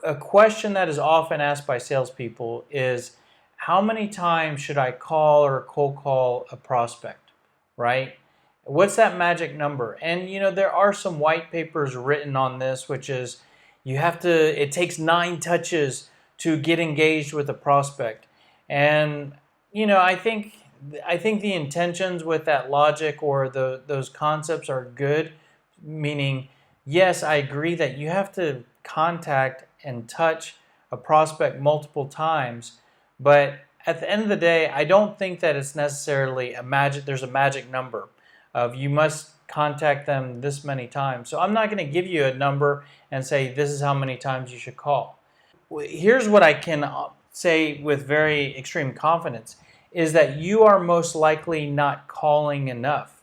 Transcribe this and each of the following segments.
a question that is often asked by salespeople is, how many times should I call or cold call a prospect, right? What's that magic number? And there are some white papers written on this, which is it takes 9 touches to get engaged with a prospect. And I think the intentions with that logic or those concepts are good, meaning, yes, I agree that you have to contact and touch a prospect multiple times, but at the end of the day, I don't think that it's necessarily there's a magic number of you must contact them this many times. So I'm not going to give you a number and say this is how many times you should call. Here's what I can say with very extreme confidence is that you are most likely not calling enough.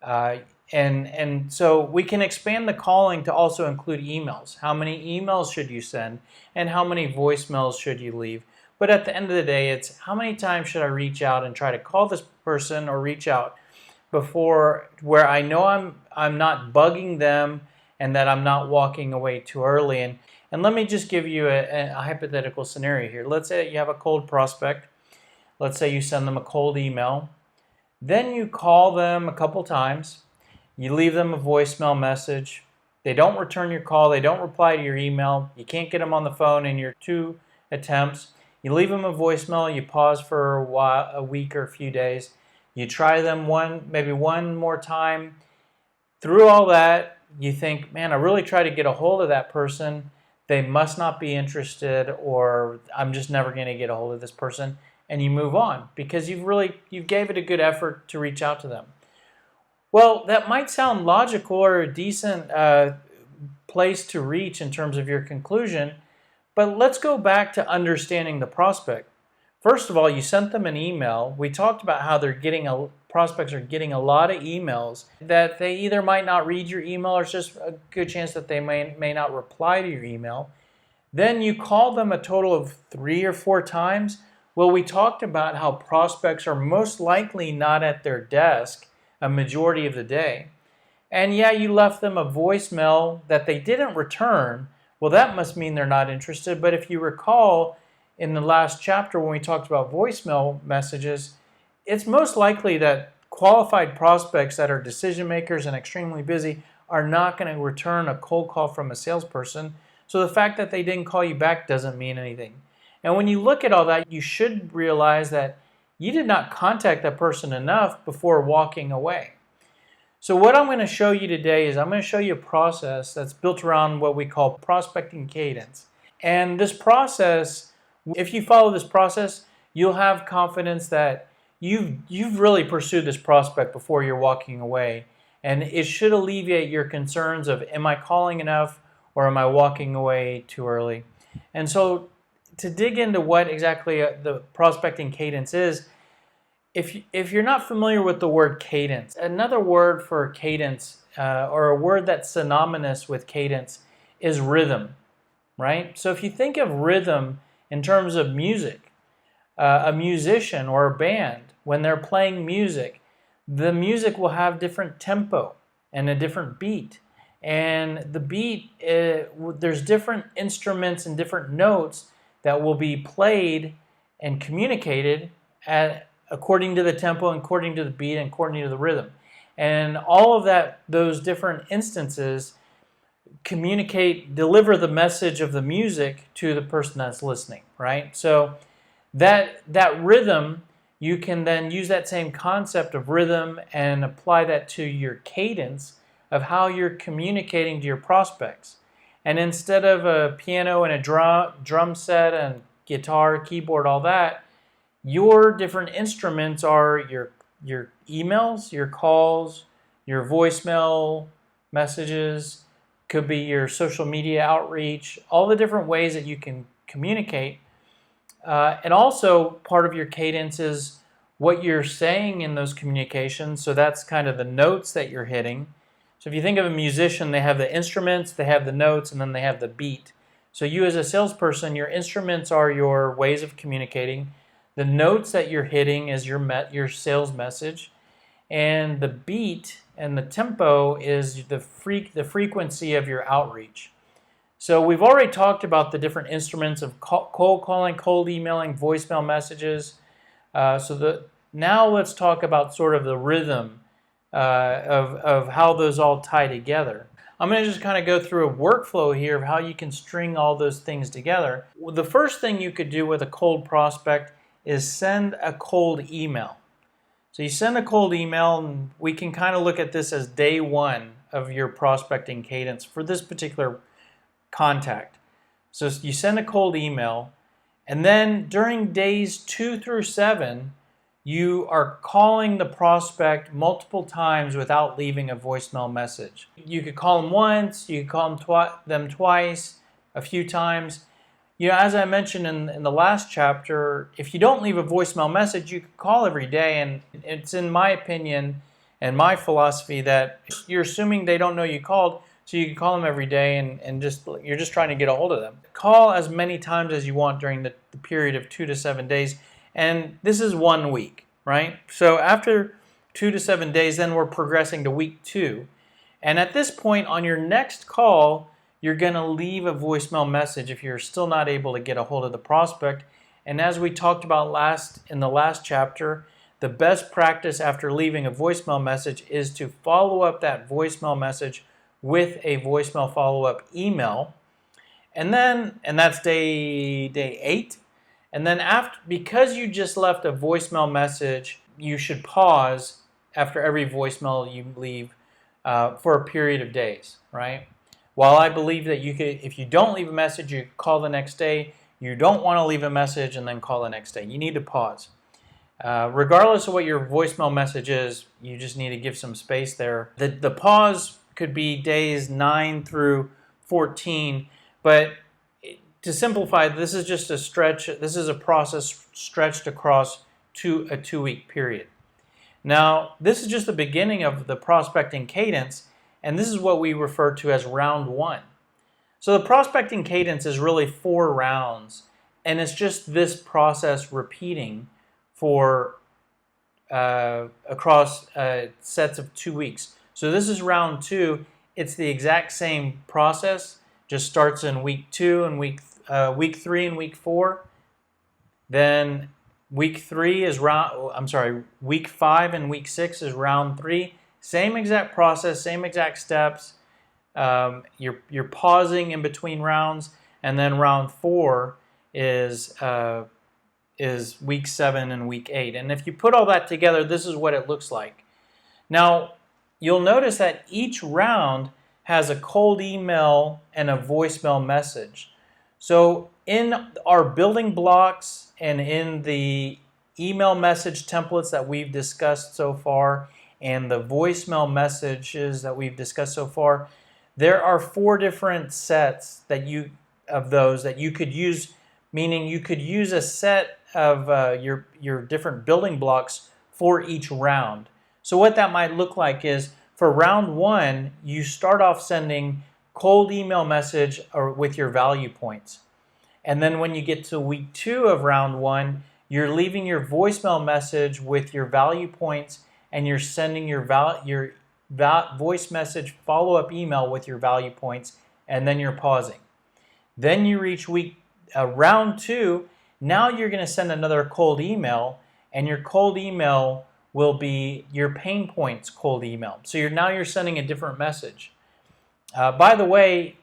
And so we can expand the calling to also include emails. How many emails should you send and how many voicemails should you leave? But at the end of the day, it's how many times should I reach out and try to call this person or reach out before where I know I'm not bugging them and that I'm not walking away too early. And let me just give you a hypothetical scenario here. Let's say that you have a cold prospect. Let's say you send them a cold email. Then you call them a couple times. You leave them a voicemail message. They don't return your call. They don't reply to your email. You can't get them on the phone in your 2 attempts. You leave them a voicemail. You pause for a week or a few days. You try them maybe one more time. Through all that, you think, man, I really try to get a hold of that person. They must not be interested, or I'm just never going to get a hold of this person. And you move on because you gave it a good effort to reach out to them. Well, that might sound logical or a decent place to reach in terms of your conclusion, but let's go back to understanding the prospect. First of all, you sent them an email. We talked about how prospects are getting a lot of emails that they either might not read your email or it's just a good chance that they may not reply to your email. Then you call them a total of 3 or 4 times. Well, we talked about how prospects are most likely not at their desk a majority of the day. And yeah, you left them a voicemail that they didn't return. Well, that must mean they're not interested. But if you recall in the last chapter when we talked about voicemail messages, it's most likely that qualified prospects that are decision makers and extremely busy are not going to return a cold call from a salesperson. So the fact that they didn't call you back doesn't mean anything. And when you look at all that, you should realize that you did not contact that person enough before walking away. So what I'm going to show you today is I'm going to show you a process that's built around what we call prospecting cadence. And this process, if you follow this process, you'll have confidence that you've really pursued this prospect before you're walking away. And it should alleviate your concerns of, am I calling enough or am I walking away too early? And so to dig into what exactly the prospecting cadence is, if you're not familiar with the word cadence, another word for cadence or a word that's synonymous with cadence is rhythm, right? So if you think of rhythm in terms of music, a musician or a band, when they're playing music, the music will have different tempo and a different beat. And the beat, there's different instruments and different notes that will be played and communicated according to the tempo, according to the beat, and according to the rhythm. And all of those different instances deliver the message of the music to the person that's listening, right? So that rhythm, you can then use that same concept of rhythm and apply that to your cadence of how you're communicating to your prospects. And instead of a piano and a drum set and guitar, keyboard, all that, your different instruments are your emails, your calls, your voicemail messages, could be your social media outreach, all the different ways that you can communicate. And also part of your cadence is what you're saying in those communications. So that's kind of the notes that you're hitting. So if you think of a musician, they have the instruments, they have the notes, and then they have the beat. So you as a salesperson, your instruments are your ways of communicating. The notes that you're hitting is your sales message. And the beat and the tempo is the frequency of your outreach. So we've already talked about the different instruments of cold calling, cold emailing, voicemail messages. Now let's talk about sort of the rhythm of how those all tie together. I'm going to just kind of go through a workflow here of how you can string all those things together. The first thing you could do with a cold prospect is send a cold email. So you send a cold email, and we can kind of look at this as day one of your prospecting cadence for this particular contact. So you send a cold email, and then during days 2 through 7, you are calling the prospect multiple times without leaving a voicemail message. You could call them once, you could call them twice, a few times. As I mentioned in the last chapter, if you don't leave a voicemail message, you could call every day, and it's in my opinion and my philosophy that you're assuming they don't know you called, so you can call them every day and you're just trying to get a hold of them. Call as many times as you want during the period of 2 to 7 days. And this is 1 week, right? So after 2 to 7 days, then we're progressing to week 2. And at this point on your next call, you're going to leave a voicemail message if you're still not able to get a hold of the prospect. And as we talked about in the last chapter, the best practice after leaving a voicemail message is to follow up that voicemail message with a voicemail follow-up email. And that's day 8. And then because you just left a voicemail message, you should pause after every voicemail you leave for a period of days, right? While I believe that if you don't leave a message, you call the next day. You don't want to leave a message and then call the next day. You need to pause. Regardless of what your voicemail message is, you just need to give some space there. The pause could be days 9 through 14, but to simplify, this is just a stretch. This is a process stretched across a 2-week period. Now, this is just the beginning of the prospecting cadence, and this is what we refer to as round 1. So the prospecting cadence is really 4 rounds, and it's just this process repeating for across sets of 2 weeks. So this is round 2. It's the exact same process. Just starts in week 2 and week 3 and week 4. Then week 5 and week 6 is round 3. Same exact process, same exact steps. You're pausing in between rounds, and then round 4 is week 7 and week 8. And if you put all that together, this is what it looks like. Now, you'll notice that each round has a cold email and a voicemail message. So in our building blocks and in the email message templates that we've discussed so far and the voicemail messages that we've discussed so far, there are 4 different sets of those that you could use, meaning you could use a set of your different building blocks for each round. So what that might look like is for round 1, you start off sending cold email message with your value points. And then when you get to week 2 of round 1, you're leaving your voicemail message with your value points, and you're sending your voice message follow-up email with your value points, and then you're pausing. Then you reach round 2. Now you're going to send another cold email, and your cold email will be your pain points cold email. So you're sending a different message. By the way,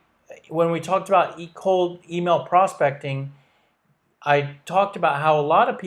when we talked about cold email prospecting, I talked about how a lot of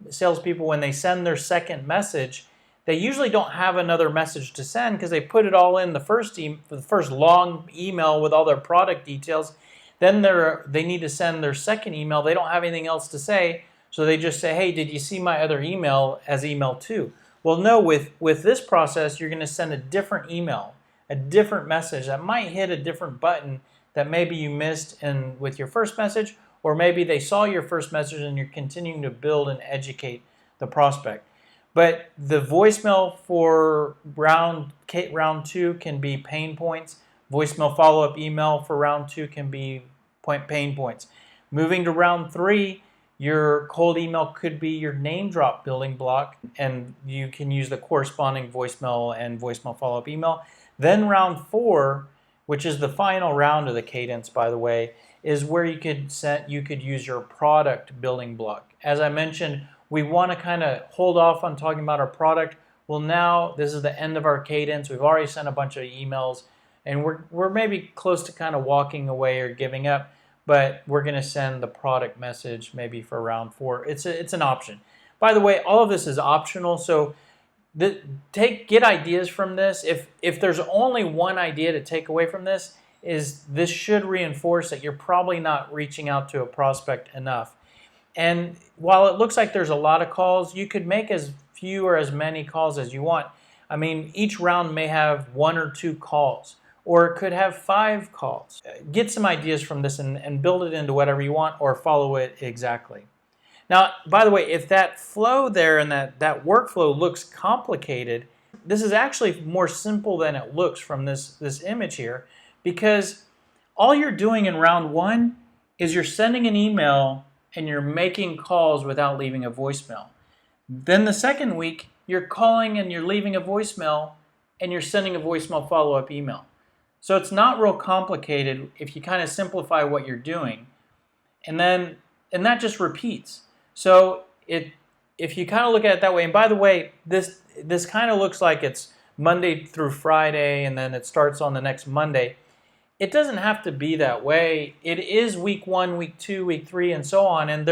salespeople, when they send their second message, they usually don't have another message to send because they put it all in the first long email with all their product details. Then they need to send their second email. They don't have anything else to say, so they just say, "Hey, did you see my other email as email 2?" Well, no, with this process, you're going to send a different email, a different message that might hit a different button that maybe you missed with your first message, or maybe they saw your first message and you're continuing to build and educate the prospect. But the voicemail for round 2 can be pain points. Voicemail follow-up email for round 2 can be pain points. Moving to round 3, your cold email could be your name drop building block, and you can use the corresponding voicemail and voicemail follow-up email. Then round 4, which is the final round of the cadence, by the way, is where you could use your product building block. As I mentioned, we want to kind of hold off on talking about our product. Well, now this is the end of our cadence. We've already sent a bunch of emails, and we're maybe close to kind of walking away or giving up, but we're going to send the product message maybe for round 4. It's an option. By the way, all of this is optional, so get ideas from this. If there's only one idea to take away from this, is this should reinforce that you're probably not reaching out to a prospect enough. And while it looks like there's a lot of calls, you could make as few or as many calls as you want. I mean, each round may have 1 or 2 calls, or it could have 5 calls. Get some ideas from this and build it into whatever you want, or follow it exactly. Now, by the way, if that flow there and that workflow looks complicated, this is actually more simple than it looks from this image here, because all you're doing in round 1 is you're sending an email and you're making calls without leaving a voicemail. Then the second week, you're calling and you're leaving a voicemail and you're sending a voicemail follow-up email. So it's not real complicated if you kind of simplify what you're doing. And that just repeats. So if you kind of look at it that way, and by the way, this kind of looks like it's Monday through Friday and then it starts on the next Monday. It doesn't have to be that way. It is week 1, week 2, week 3, and so on. And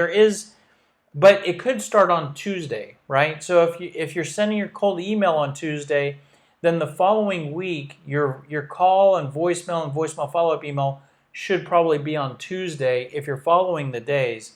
but it could start on Tuesday, right? So if you're sending your cold email on Tuesday, then the following week, your call and voicemail follow-up email should probably be on Tuesday if you're following the days.